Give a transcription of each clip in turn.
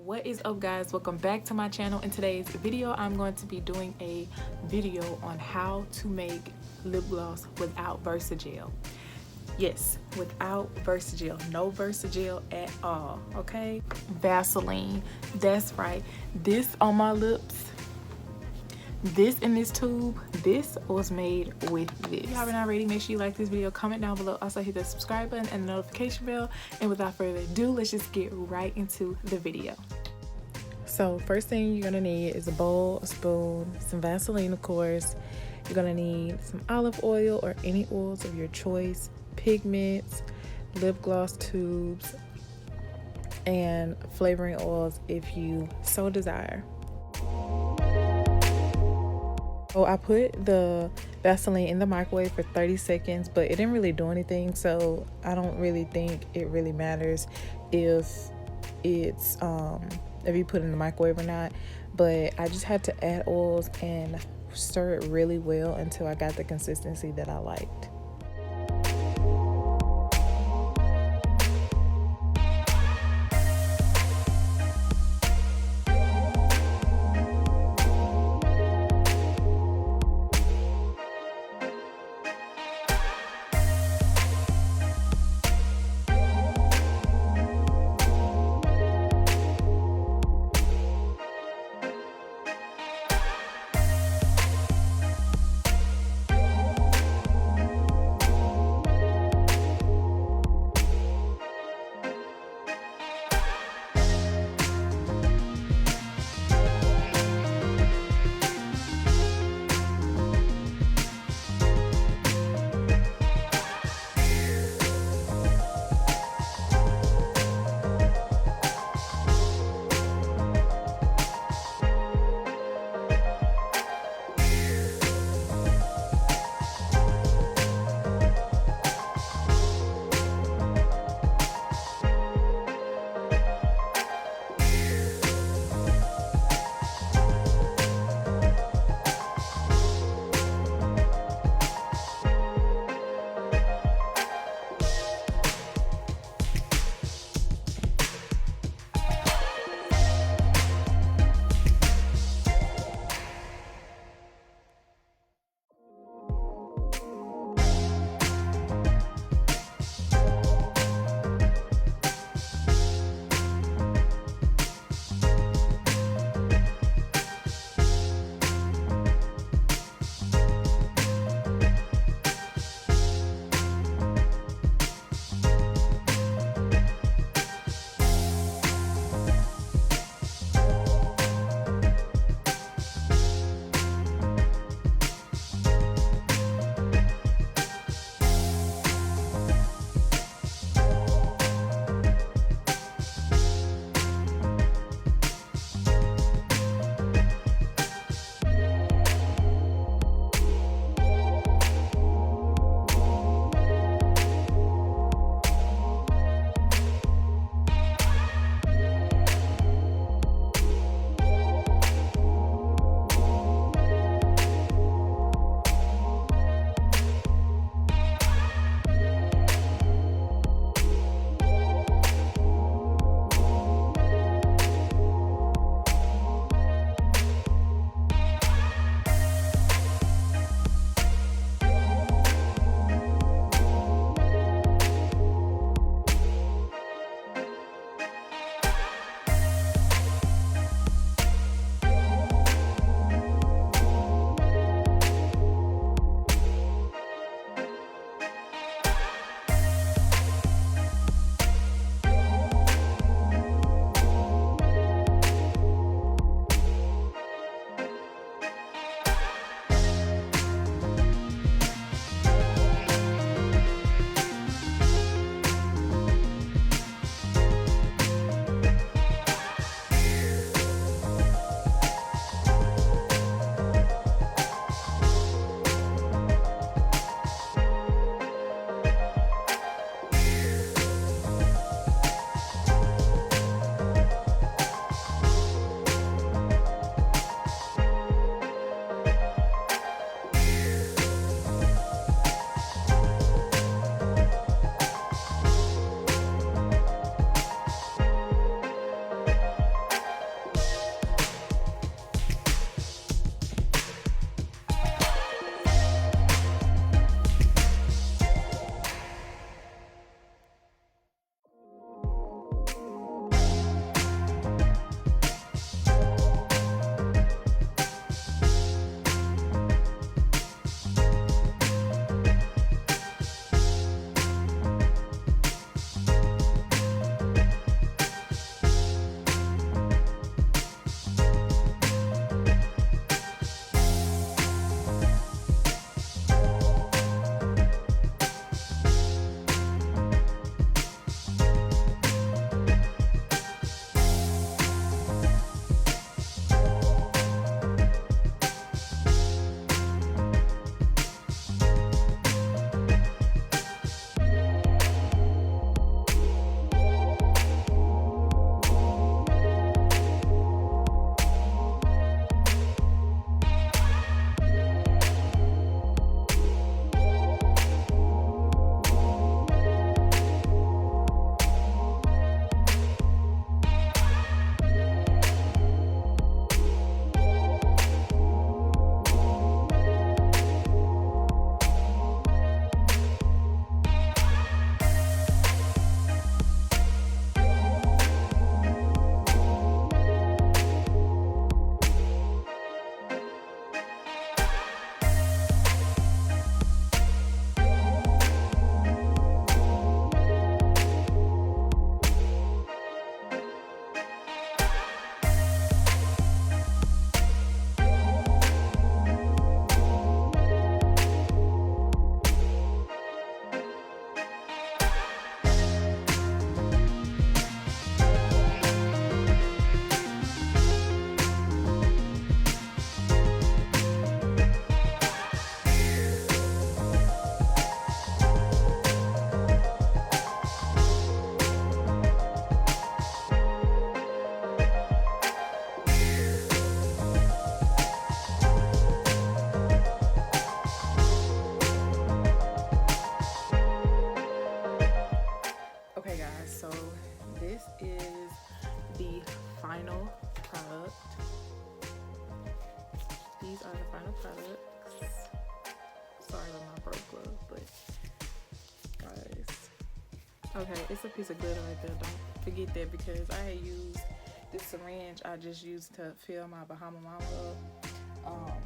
What is up, guys? Welcome back to my channel. In today's video, I'm going to be doing a video on how to make lip gloss without VERSAGEL. Yes, without VERSAGEL. No VERSAGEL at all, okay? Vaseline, that's right. This on my lips, this in this tube, this was made with this. If you haven't already, make sure you like this video, comment down below, also hit the subscribe button and the notification bell. And without further ado, let's just get right into the video. So first thing you're gonna need is a bowl, a spoon, some Vaseline, of course. You're gonna need some olive oil or any oils of your choice, pigments, lip gloss tubes, and flavoring oils if you so desire. So I put the Vaseline in the microwave for 30 seconds, but it didn't really do anything, so I don't really think it really matters if it's if you put it in the microwave or not. But I just had to add oils and stir it really well until I got the consistency that I liked. Okay, it's a piece of glitter right there. Don't forget that, because I had used this syringe I just used to fill my Bahama Mama up.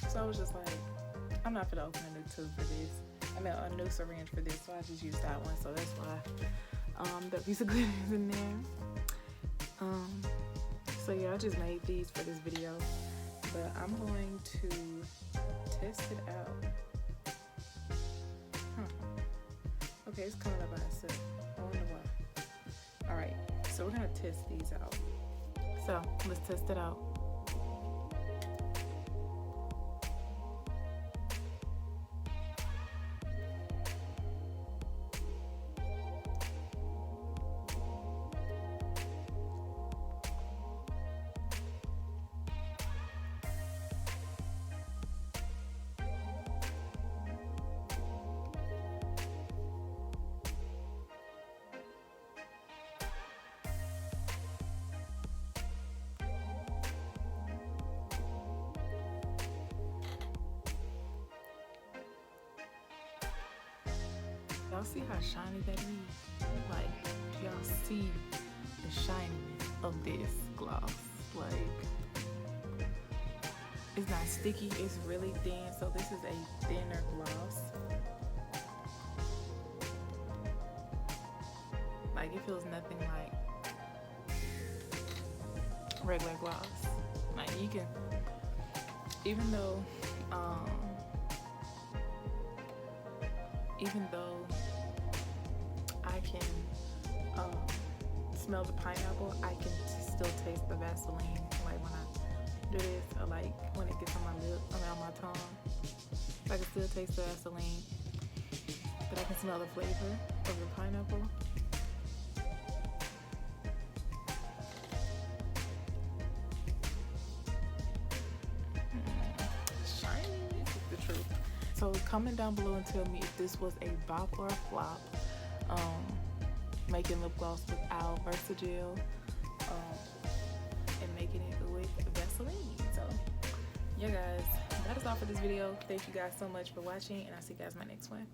So I was just like, I'm not gonna open a new tube for this. I mean, a new syringe for this, so I just used that one. So that's why that piece of glitter is in there. So yeah, I just made these for this video, but I'm going to test it out. Okay, it's coming up by itself. I wonder why. Alright, so we're gonna test these out. So let's test it out. Y'all see how shiny that is? Like, do y'all see the shininess of this gloss? Like, it's not sticky, it's really thin. So this is a thinner gloss. Like, it feels nothing like regular gloss. Like, you can, even though I can smell the pineapple, I can still taste the Vaseline. Like when I do this, or like when it gets on my lip, around my tongue, I can still taste the Vaseline, but I can smell the flavor of the pineapple. Shiny is the truth. So comment down below and tell me if this was a bop or a flop, making lip gloss without VERSAGEL, and making it with Vaseline. So yeah guys, that is all for this video. Thank you guys so much for watching, and I'll see you guys in my next one.